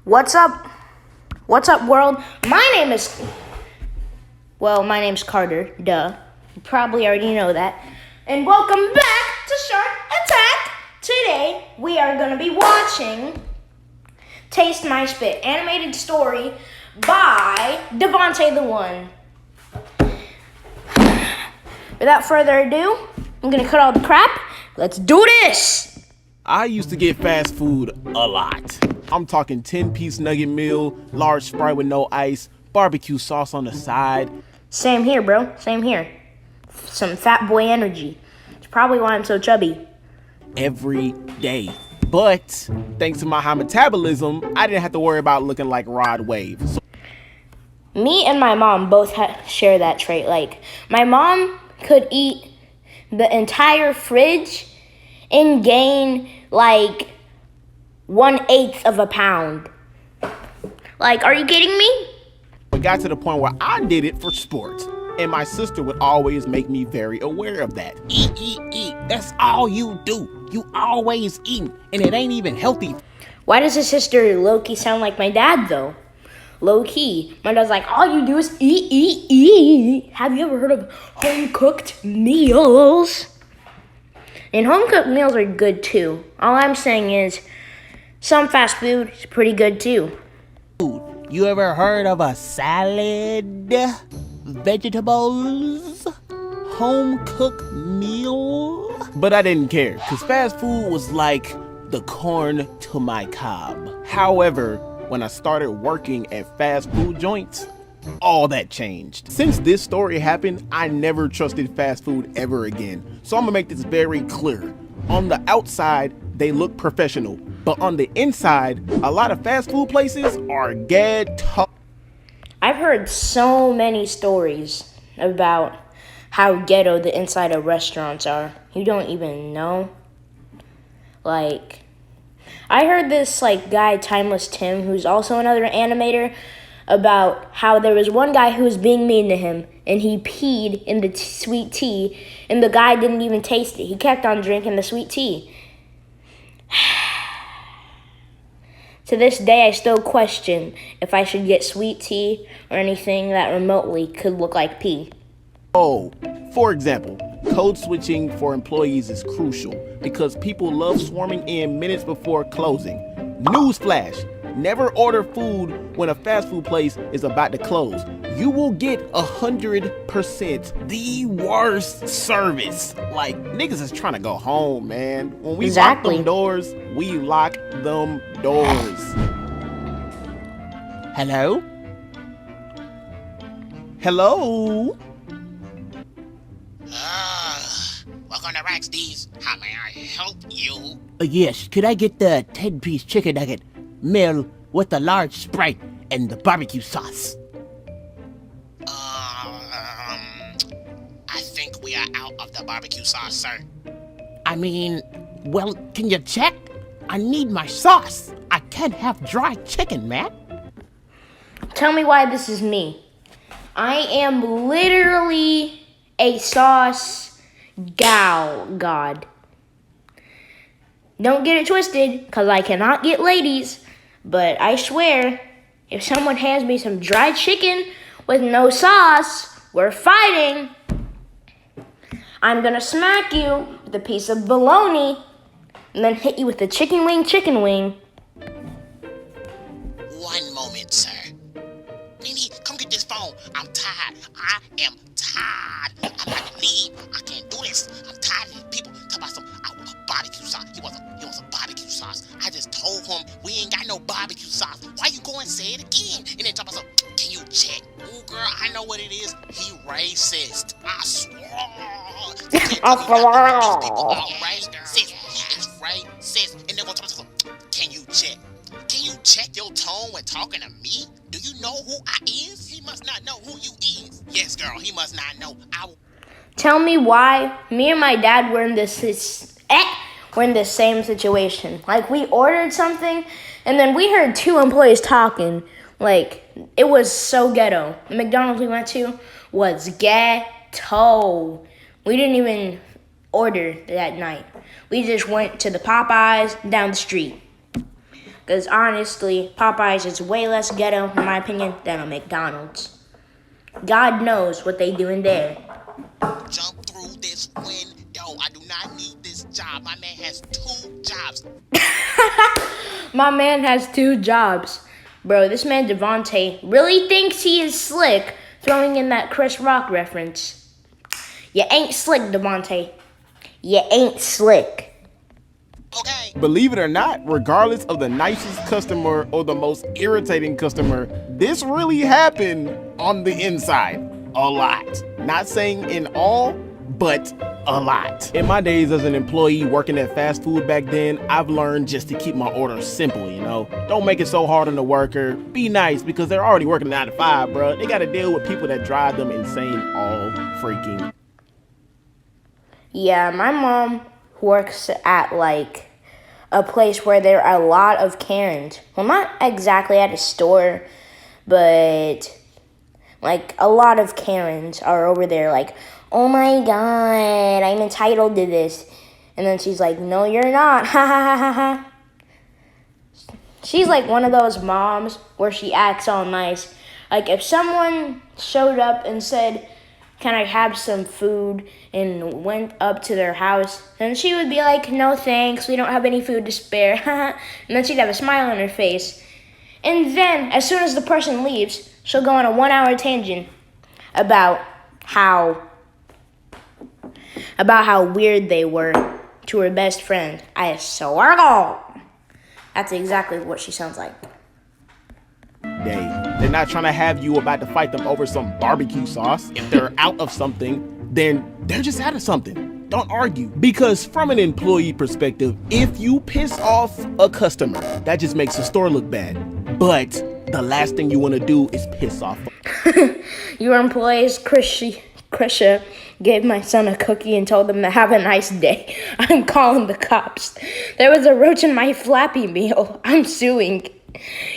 What's up? What's up, world? My name's Carter, duh. You probably already know that. And welcome back to Shark Attack. Today, we are going to be watching Taste My Spit, animated story by Devontae the One. Without further ado, I'm going to cut all the crap. Let's do this! I used to get fast food a lot. I'm talking 10-piece nugget meal, large Sprite with no ice, barbecue sauce on the side. Same here, bro. Same here. Some fat boy energy. It's probably why I'm so chubby. Every day. But thanks to my high metabolism, I didn't have to worry about looking like Rod Wave. Me and my mom both share that trait. Like, my mom could eat the entire fridge and gain like 1/8 of a pound. Like, are you kidding me? It got to the point where I did it for sport. And my sister would always make me very aware of that. Eat, eat, eat. That's all you do. You always eat. And it ain't even healthy. Why does his sister low-key sound like my dad, though? Low-key. My dad's like, all you do is eat, eat, eat. Have you ever heard of home-cooked meals? And home-cooked meals are good, too. All I'm saying is, some fast food is pretty good, too. You ever heard of a salad? Vegetables? Home-cooked meal? But I didn't care, because fast food was like the corn to my cob. However, when I started working at fast food joints, all that changed. Since this story happened, I never trusted fast food ever again. So I'm gonna make this very clear. On the outside, they look professional, but on the inside, a lot of fast food places are ghetto. I've heard so many stories about how ghetto the inside of restaurants are. You don't even know. Like, I heard this guy, Timeless Tim, who's also another animator, about how there was one guy who was being mean to him, and he peed in the sweet tea, and the guy didn't even taste it. He kept on drinking the sweet tea. To this day, I still question if I should get sweet tea or anything that remotely could look like pee. Oh, for example, code switching for employees is crucial because people love swarming in minutes before closing. Newsflash, never order food when a fast food place is about to close. You will get 100% the worst service. Like, niggas is trying to go home, man. When we lock them doors, we lock them doors. Hello? Hello? Welcome to Raxdy's. How may I help you? Yes, could I get the 10-piece chicken nugget meal with the large Sprite and the barbecue sauce? I think we are out of the barbecue sauce, sir. I mean, well, can you check? I need my sauce. I can't have dry chicken, man. Tell me why this is me. I am literally a sauce god. Don't get it twisted, because I cannot get ladies. But I swear, if someone hands me some dry chicken with no sauce, we're fighting. I'm gonna smack you with a piece of bologna and then hit you with a chicken wing. One moment, sir. Nene, come get this phone. I'm tired. I am tired. I'm about to leave. I can't do this. I'm tired of these people talking about some barbecue sauce. He wants a barbecue sauce. I just told him we ain't got no barbecue sauce. Why you go and say it again? And then talk about some, can you check? Ooh, girl, I know what it is. He racist. I swear. These people are racist. He is racist. And then we'll talk about some, can you check? Can you check your tone when talking to me? Do you know who I is? He must not know who you is. Yes, girl, he must not know. Tell me why me and my dad were in we're in the same situation. Like, we ordered something, and then we heard two employees talking. Like, it was so ghetto. The McDonald's we went to was ghetto. We didn't even order that night. We just went to the Popeyes down the street. Because honestly, Popeyes is way less ghetto, in my opinion, than a McDonald's. God knows what they do in there. Jump through this window. I do not need this job. My man has 2 jobs. My man has 2 jobs. Bro, this man Devontae really thinks he is slick, throwing in that Chris Rock reference. You ain't slick, Devontae. You ain't slick. Okay. Believe it or not, regardless of the nicest customer or the most irritating customer, this really happened on the inside. A lot. Not saying in all, but a lot. In my days as an employee working at fast food back then, I've learned just to keep my order simple, you know? Don't make it so hard on the worker. Be nice because they're already working 9 to 5, bro. They gotta deal with people that drive them insane all freaking. Yeah, my mom works at like a place where there are a lot of Karens. Well, not exactly at a store, but like a lot of Karens are over there like, oh my God, I'm entitled to this. And then she's like, no, you're not. Ha ha ha ha ha. She's like one of those moms where she acts all nice. Like if someone showed up and said, can I have some food, and went up to their house, then she would be like, no thanks, we don't have any food to spare. And then she'd have a smile on her face. And then, as soon as the person leaves, she'll go on a 1-hour tangent about how weird they were to her best friend. I swear to God. That's exactly what she sounds like. They're not trying to have you about to fight them over some barbecue sauce. If they're out of something, then they're just out of something. Don't argue. Because from an employee perspective, if you piss off a customer, that just makes the store look bad. But the last thing you want to do is piss off. Your employees, Krisha, gave my son a cookie and told him to have a nice day. I'm calling the cops. There was a roach in my Flappy meal. I'm suing.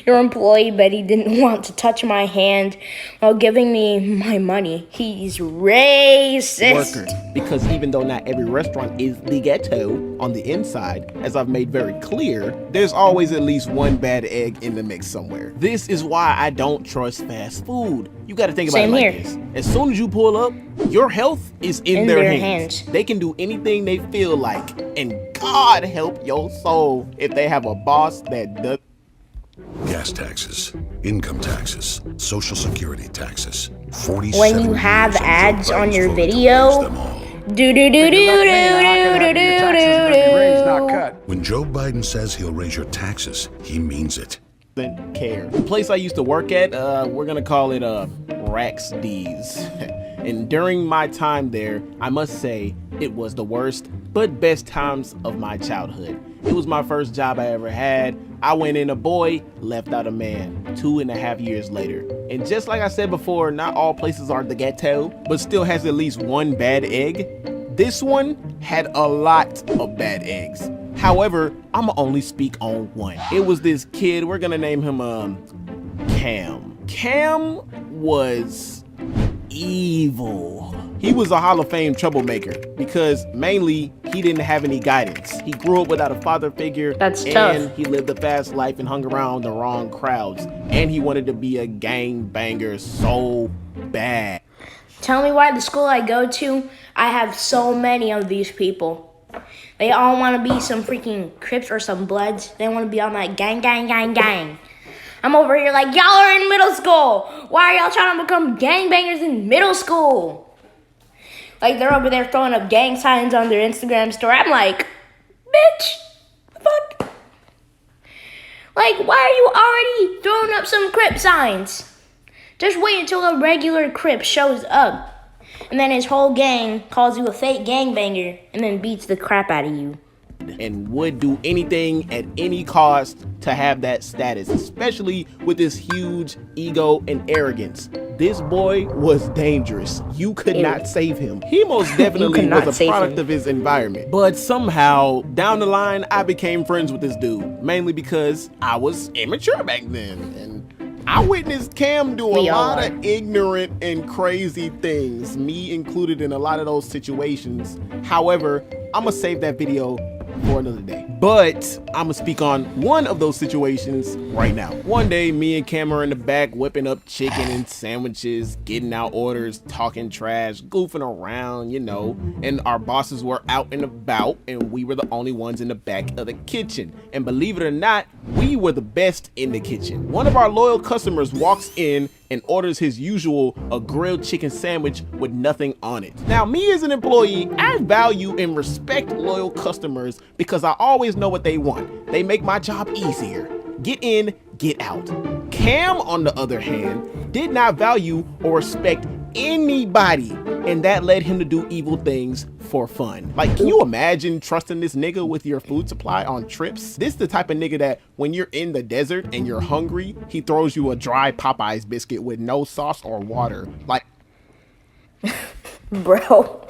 Your employee Betty didn't want to touch my hand while giving me my money. He's racist. Workers, because even though not every restaurant is the ghetto on the inside, as I've made very clear, there's always at least one bad egg in the mix somewhere. This is why I don't trust fast food. You gotta think about Same it like here. this. As soon as you pull up, your health is in their hands. hands. They can do anything they feel like, and God help your soul if they have a boss that does. Gas taxes, income taxes, social security taxes. 47 When you have years of Joe ads on Biden's your vote to video, raise them all. do do do do do do do do. When Joe Biden says he'll raise your taxes, he means it. Doesn't care. The place I used to work at, we're gonna call it Rax D's. And during my time there, I must say it was the worst but best times of my childhood. It was my first job I ever had. I went in a boy, left out a man 2.5 years later. And just like I said before, not all places are the ghetto, but still has at least one bad egg. This one had a lot of bad eggs. However, I'ma only speak on one. It was this kid, we're gonna name him Cam. Cam was evil. He was a Hall of Fame troublemaker because mainly he didn't have any guidance. He grew up without a father figure. That's and tough. He lived a fast life and hung around the wrong crowds. And he wanted to be a gang banger so bad. Tell me why the school I go to, I have so many of these people. They all want to be some freaking Crips or some Bloods. They want to be on that gang, gang, gang, gang. I'm over here like, y'all are in middle school. Why are y'all trying to become gangbangers in middle school? Like, they're over there throwing up gang signs on their Instagram story. I'm like, bitch, fuck. Like, why are you already throwing up some Crip signs? Just wait until a regular Crip shows up. And then his whole gang calls you a fake gangbanger and then beats the crap out of you. And would do anything at any cost to have that status, especially with his huge ego and arrogance. This boy was dangerous. You could not save him. He most definitely not was a save product him. of his environment. But somehow, down the line, I became friends with this dude, mainly because I was immature back then. And I witnessed Cam do a We all lot are. of ignorant and crazy things, me included in a lot of those situations. However, I'm gonna save that video for another day. But I'm gonna speak on one of those situations right now. One day, me and Cam are in the back whipping up chicken and sandwiches, getting out orders, talking trash, goofing around, you know, and our bosses were out and about and we were the only ones in the back of the kitchen. And believe it or not, we were the best in the kitchen. One of our loyal customers walks in and orders his usual a grilled chicken sandwich with nothing on it. Now, me as an employee, I value and respect loyal customers because I always know what they want. They make my job easier. Get in, get out. Cam, on the other hand, did not value or respect anybody, and that led him to do evil things for fun. Like, can you imagine trusting this nigga with your food supply on trips? This the type of nigga that when you're in the desert and you're hungry, he throws you a dry Popeyes biscuit with no sauce or water. Like, Bro,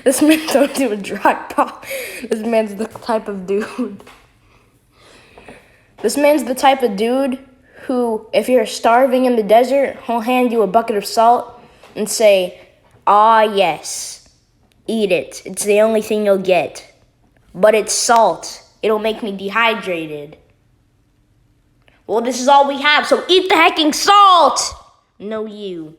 this man don't do a dry pop. This man's the type of dude. This man's the type of dude who, if you're starving in the desert, he'll hand you a bucket of salt and say, "Ah, yes, eat it. It's the only thing you'll get. But it's salt. It'll make me dehydrated." Well, this is all we have, so eat the hecking salt! No, you.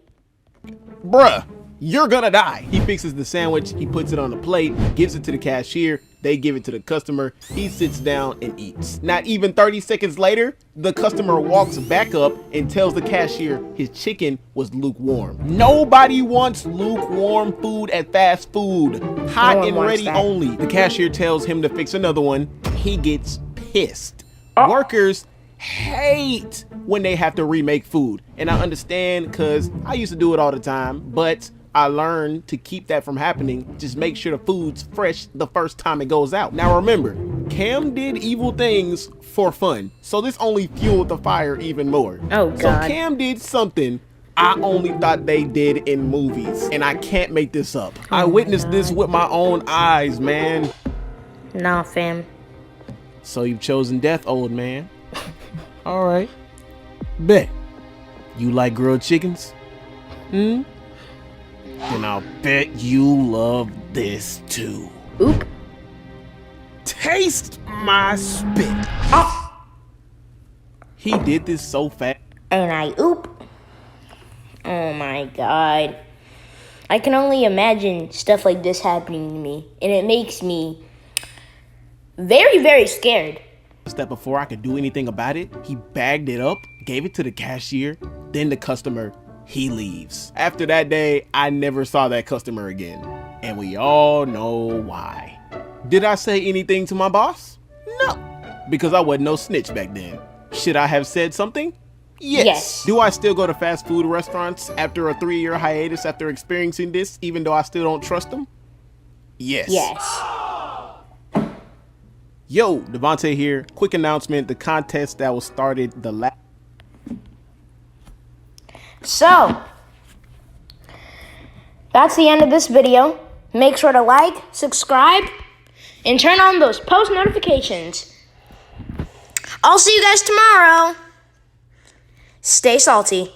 bruh, you're gonna die. He fixes the sandwich, he puts it on the plate, gives it to the cashier, they give it to the customer, he sits down and eats. Not even 30 seconds later, the customer walks back up and tells the cashier his chicken was lukewarm. Nobody wants lukewarm food at fast food. Hot and ready only. The cashier tells him to fix another one. He gets pissed. Workers hate when they have to remake food, and I understand because I used to do it all the time, but I learned to keep that from happening. Just make sure the food's fresh the first time it goes out. Now remember, Cam did evil things for fun, so this only fueled the fire even more. Oh, God. So Cam did something I only thought they did in movies, and I can't make this up. I witnessed this with my own eyes, man. Nah, fam. So you've chosen death, old man. All right. Bet. You like grilled chickens? Then I'll bet you love this too. Oop. Taste my spit. He did this so fast. And I oop. Oh my God. I can only imagine stuff like this happening to me, and it makes me very, very scared. That before I could do anything about it, he bagged it up, gave it to the cashier, then the customer, he leaves. After that day, I never saw that customer again. And we all know why. Did I say anything to my boss? No, because I wasn't no snitch back then. Should I have said something? Yes. Do I still go to fast food restaurants after a 3-year hiatus after experiencing this, even though I still don't trust them? Yes. Yes. Yo, Devontae here. Quick announcement, the contest that was started the last... So, that's the end of this video. Make sure to like, subscribe, and turn on those post notifications. I'll see you guys tomorrow. Stay salty.